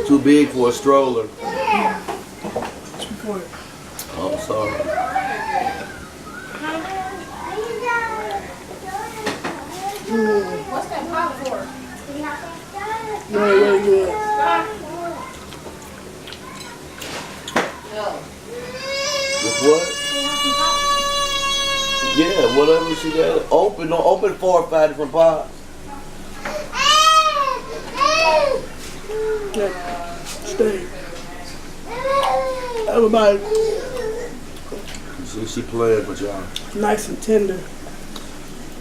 Too big for a stroller. For it. Oh, I'm sorry. What's that pot for? Really, really good. No. With what? Yeah, whatever she got. Open 4 or 5 different pots. Yeah. Steak. Everybody, See, she playing with y'all. nice and tender.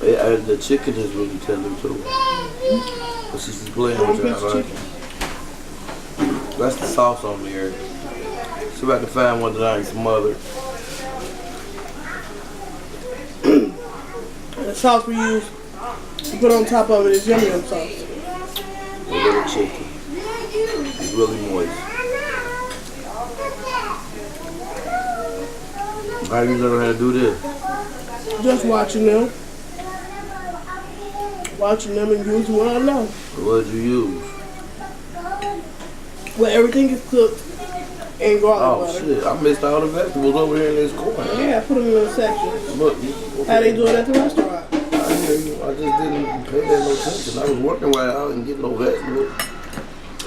And the chicken is really tender too. But she's playing with y'all, right? That's the sauce on there. She about to find one that I ain't smothered. And the sauce we use to put on top of it is yum yum sauce. A little chicken. It's really moist. How you learn how to do this? Just watching them. Watching them and using what I know. What did you use? Well, everything is cooked in garlic Oh butter. shit, I missed all the vegetables over here in this corner. Yeah, I put them in a section. Look, How they do it at the restaurant. I hear you. I just didn't pay that no attention. I was working while I didn't get no vegetables.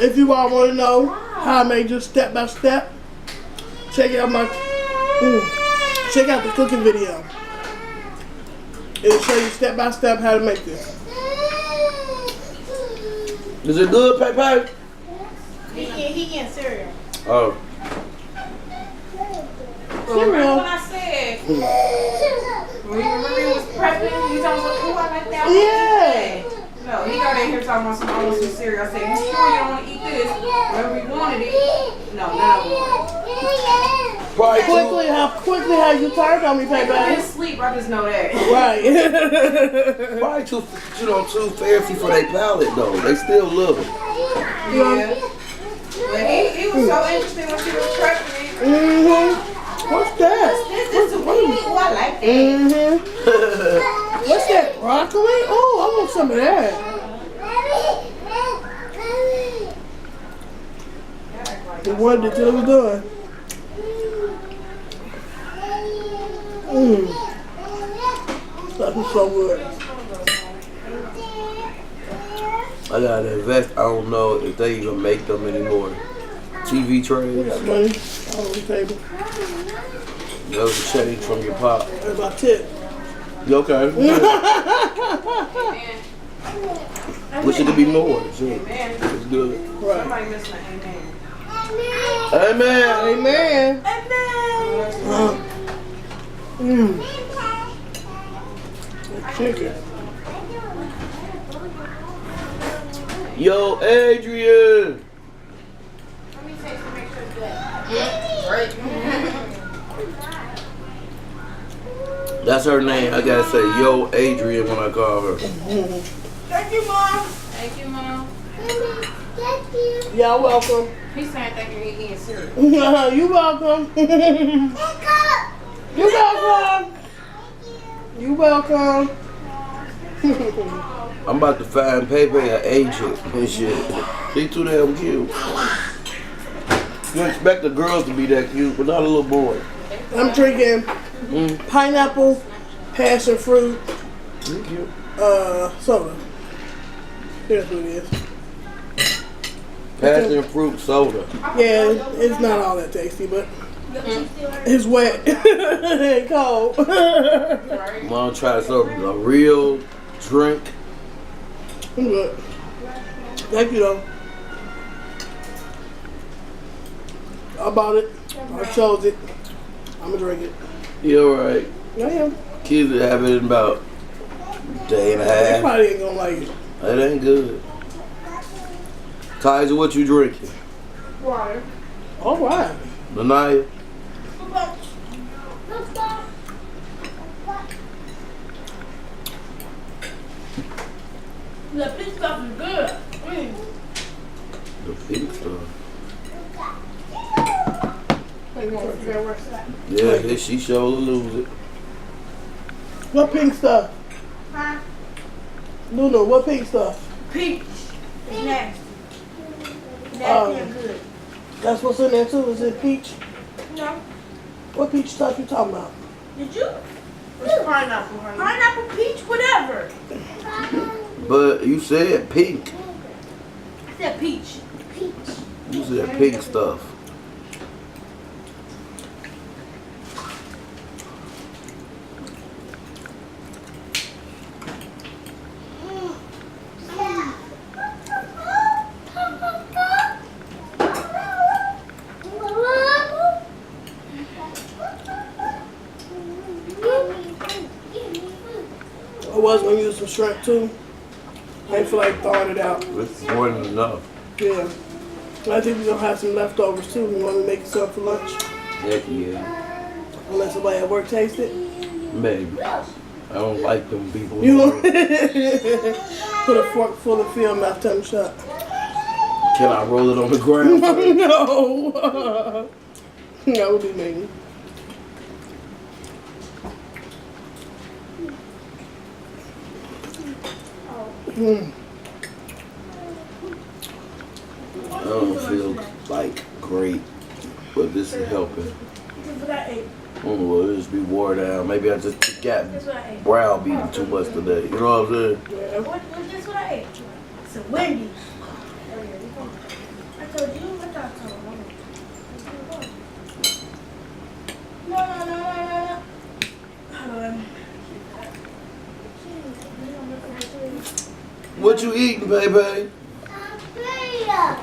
If you all want to know how I made just step by step, check out check out the cooking video. It'll show you step by step how to make this. Is it good, Pepe? He getting cereal. Oh. Remember when I said, remember he was prepping? He told me, oh, I like that. Yeah. No, he got in here talking about some, I want some cereal. I said, you sure you don't want to eat this? Whenever he wanted it. No, not Probably Quickly how you turned on me, I Pepe. didn't sleep, I just know that. Right. probably too fancy for their palate though. They still love it. Yeah. But he was so interested when she was prepping it. What's that? This is a weed. Oh, I like that. What's that? Broccoli? Oh, I want some of that. The one that it was done. That was so good. I gotta invest. I don't know if they even make them anymore. TV trays. Got money all on the table. That was a change from your pop. That's my tip. You okay? Wish it could be more. Shit. It's good. Right. Somebody missing an amen. Amen. Amen. That chicken. Yo, Adrian. Let me taste to make sure it's good. Right. That's her name. I gotta say, yo, Adrian when I call her. Thank you, Mom. Thank you, Mom. Y'all welcome. He's saying thank you, he eating cereal. You welcome. You welcome. You welcome. I'm about to find Pepe an agent and shit. She too damn cute. You expect the girls to be that cute, but not a little boy. I'm drinking pineapple, passion fruit, You cute. soda. Here's what it is. Passion fruit soda. Yeah, it's not all that tasty, but it's wet and cold. I'm gonna try something, a real drink. I'm good. Thank you though. I bought it. I chose it. I'm gonna drink it. You alright? I am. Kids that have it in about a day and a They half. probably ain't gonna like it. It ain't good. Tyson, what you drinking? Water. All right. Lanaya? The pink stuff is good. The pink stuff. Yeah, she sure lose it. What pink stuff? Huh? Luna, what pink stuff? Peach. It's nasty. Oh. good. That's what's in there too. Is it peach? No. What peach stuff you talking about? Did you? It's pineapple, honey. Pineapple, peach, whatever. But you said pink. I said peach. You said pink stuff. I was gonna use some shrimp too. I didn't feel like throwing it out. It's more than enough. Yeah. I think we're gonna have some leftovers too. We want to make some for lunch. Heck yeah. Unless somebody at work tastes it. Maybe. I don't like them people. You know, put a fork full of film out, tell them shut. Can I roll it on the ground first? No. That would be mean. I don't feel like great, but this is helping. That's what I ate. Well, it just be wore down. Maybe I just got That's what I ate. browbeaten too much today. You know what I'm saying? Yeah. That's what I ate. Some Wendy's. I told you. I thought I told you. No. Hold on. What you eating, baby?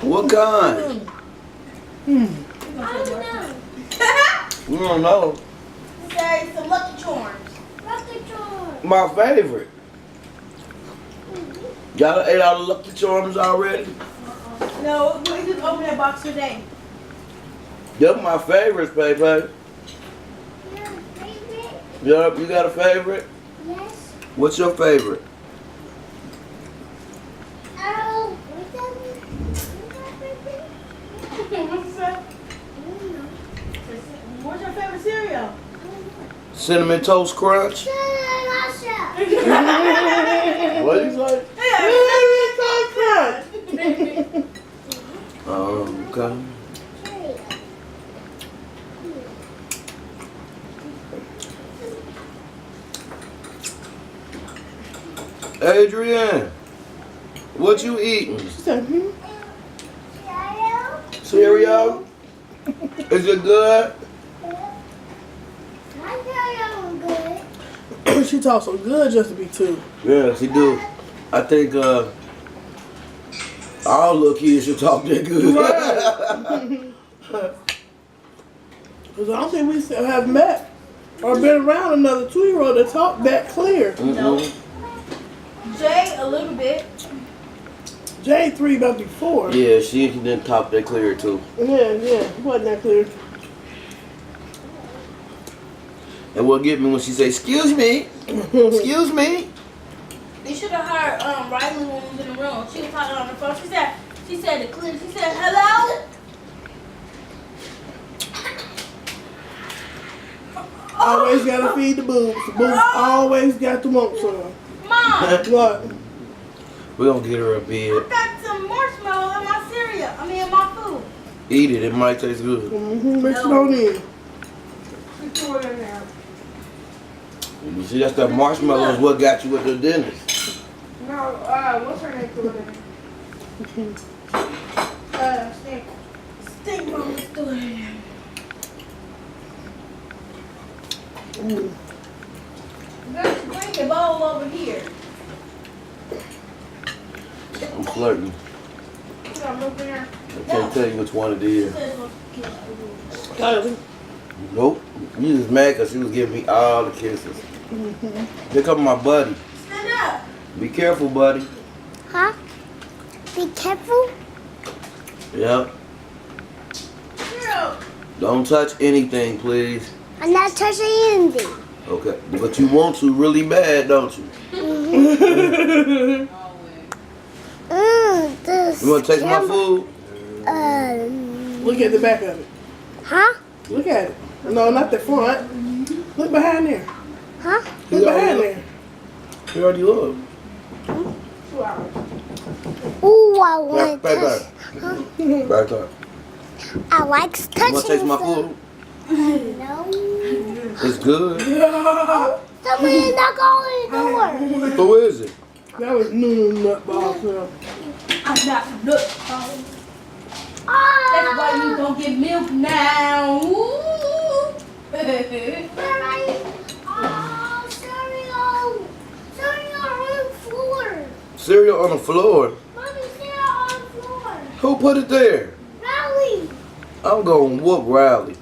What kind? We don't know. Say some Lucky Charms. My favorite. Y'all ate all the Lucky Charms already? No, we just opened that box today. They're my favorites, baby. Yup, you got a favorite? Yes. What's your favorite? Oh, What's that? What's your favorite cereal? Cinnamon Toast Crunch? What you say? Okay. Adrian, what you eating? She said, Cereal? Is it good? she talks so good just to be two. Yeah, she do. I think all little kids should talk that good. Because I don't think we still have met or been around another 2-year-old that talk that clear. Mm-hmm. Jay, a little bit. Jay 3 about before. Yeah, she didn't talk that clear too. Yeah, wasn't that clear. And what get me when she say, "Excuse me, excuse me." You should have heard Riley when we was in the room. She was talking on the phone. She said the clear. She said, "Hello." Always gotta feed the boobs. The boobs always got to want some. Mom, What? We're gonna get her a I bed. got some marshmallow in my cereal. I mean, in my food. Eat it. It might taste good. Mix it on in. She threw it in there. You see, that's that marshmallow is what got you at the dentist. No, what's her name threw it in? Stink mom is doing it. Girl, bring the bowl over here. I'm flirting. You got milk in there? I can't tell you which one it is. Kylie. Nope. You just mad because she was giving me all the kisses. Here come my buddy. Stand up. Be careful, buddy. Huh? Be careful. Yep. Girl. Don't touch anything, please. I'm not touching anything. Okay. But you want to really bad, don't you? This You want to taste my food? Look at the back of it. Huh? Look at it. No, not the front. Look behind there. Huh? Look behind there. You already looked. 2 hours. Ooh, I want to Back, touch. Back up. I like You touching want to taste my stuff. food? No. It's good. Somebody knock on the door. Who is it? That was nutball, girl. I'm not look. That's why you don't get milk now. Ooh. Oh, cereal. Cereal on the floor. Cereal on the floor. Mommy, cereal on the floor. Who put it there? Rally. I'm gonna whoop Riley.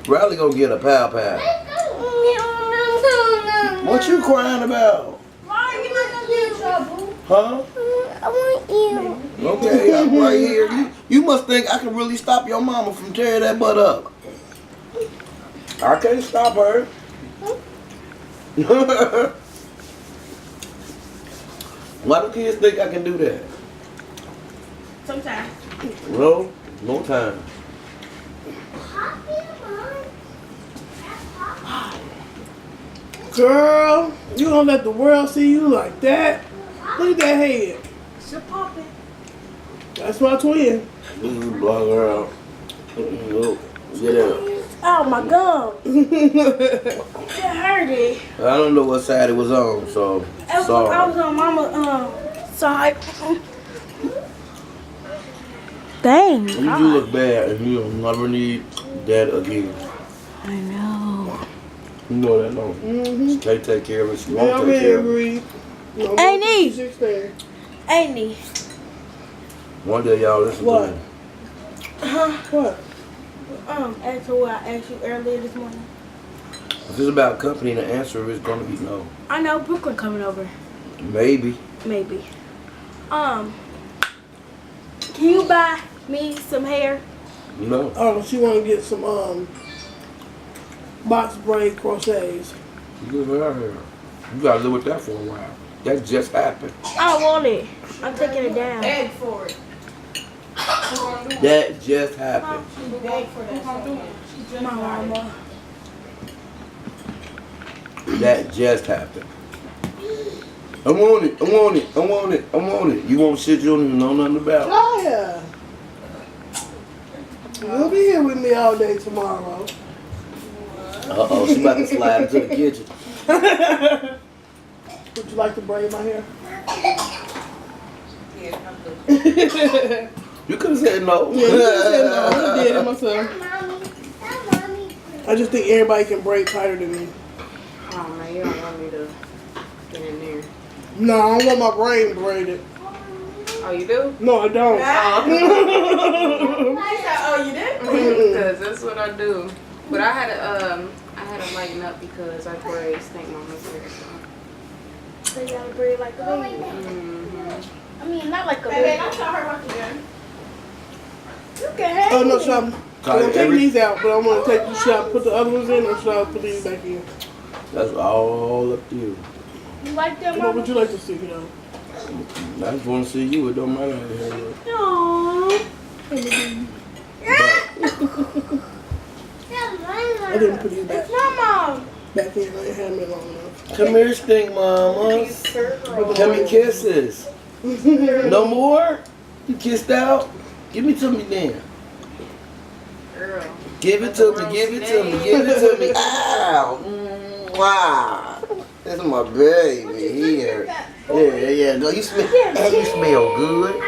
Riley gonna get a pow pow. What you crying about? Why are you not gonna get in trouble? Huh? I want you. Okay, I'm right here. You must think I can really stop your mama from tearing that butt up. I can't stop her. Why do kids think I can do that? Sometimes. No, no time. Girl, you gonna let the world see you like that? Look at that head. She'll pop it. That's my twin. Block her out. Look, get out. Oh my gum. It hurted. I don't know what side it was on, so I was sorry. on mama side. Dang. You do look bad, and you'll never need that again. I know. You know that, don't you? Mm-hmm. They take care of it. She Yeah, won't I'm take in care of it. agree. No Hey, more Nee. 16. Ain't he? One day, y'all listen What? to me. What? Answer what I asked you earlier this morning. If it's about company, the answer is going to be no. I know Brooklyn coming over. Maybe. Maybe. Can you buy me some hair? No. Oh, she want to get some box braid crochets. You live out here. You got to live with that for a while. That just happened. I don't want it. I'm taking it down. Beg for it. That just happened. Beg for that. My mama. That just happened. I want it. I want it. I want it. I want it. You want shit you don't even know nothing about. Oh, yeah. You'll be here with me all day tomorrow. Uh-oh, she about to slide into the kitchen. Would you like to braid my hair? Yeah, I'm good. You could have said no. Yeah, you said no. I did it myself. Mommy. I just think everybody can braid tighter than me. Oh man, you don't want me to get in there. No, I don't want my brain braided. Oh, you do? No, I don't. Oh, you did? Because that's what I do. But I had to lighten up because I braid stink mama's hair. So you gotta braid like a baby. Mm-hmm. I mean, not like a Baby, baby. don't tell her what to do. You can have Oh, no, it. should I, I'm gonna take these out, but I'm going to take the shot, put the other ones in, or should I put these back in? That's all up to you. You like that, What mama? would you like to see, you know? I just want to see you. It don't matter. Aww. I didn't put these back, Mama. back in. I had me long enough. Come here, stink mamas. Give me kisses. No more? You kissed out? Give me to me then. Girl. Give it to me, give it to me, give it to me. Ow! Wow! That's my baby here. Yeah. No, you smell. You smell good.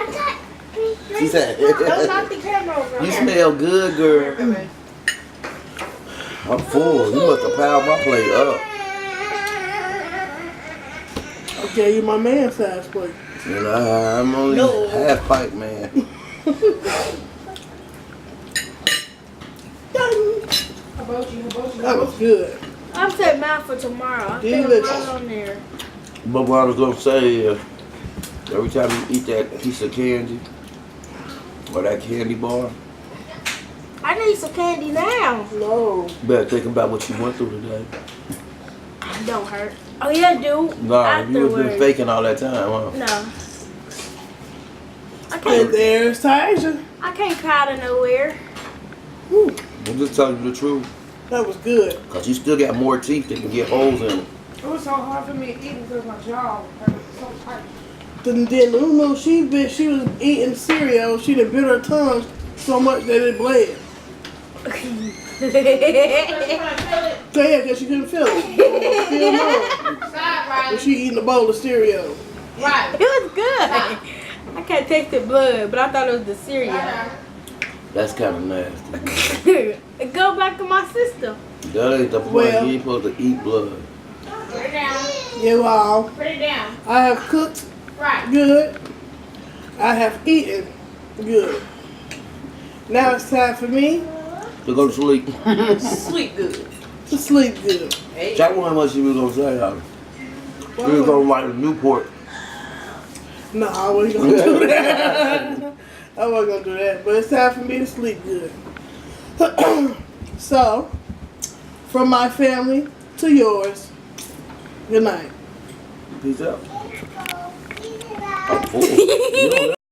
She said. Don't knock the camera over. You smell good, girl. I'm full. You must have piled my plate up. I gave you my man size plate. And I'm only No. half pipe man. That was good. I'm setting mine for tomorrow. I think Delicious. right on there. But what I was gonna say is, every time you eat that piece of candy or that candy bar, I need some candy now. No. you better think about what you went through today. Don't hurt. Oh yeah, dude. Nah, you was been Afterwards. faking all that time, huh? No. I And can't. there's Tasia. I can't cry to nowhere. Whew, I'm just telling you the truth. that was good. Cause you still got more teeth that can get holes in them. It was so hard for me to eat because my jaw hurt so tight. Then Lulu, she was eating cereal. She done bit her tongue so much that it bled. So yeah, because she couldn't feel it. Feel no. When she eating a bowl of cereal. Right. It was good. I can't taste the blood, but I thought it was the cereal. That's kind of nasty. It go back to my system. That ain't the point. Well- You ain't supposed to eat blood. Put it down. Yeah, well, Put it down. I have cooked Right. good. I have eaten good. Now it's time for me To go to sleep. Sleep good. to sleep good. Hey. Jack wonder how much she was gonna say. We was gonna write a Newport. No, I wasn't gonna do that. I wasn't gonna do that. But it's time for me to sleep good. So, from my family to yours, good night. Peace out. I'm full. You know that.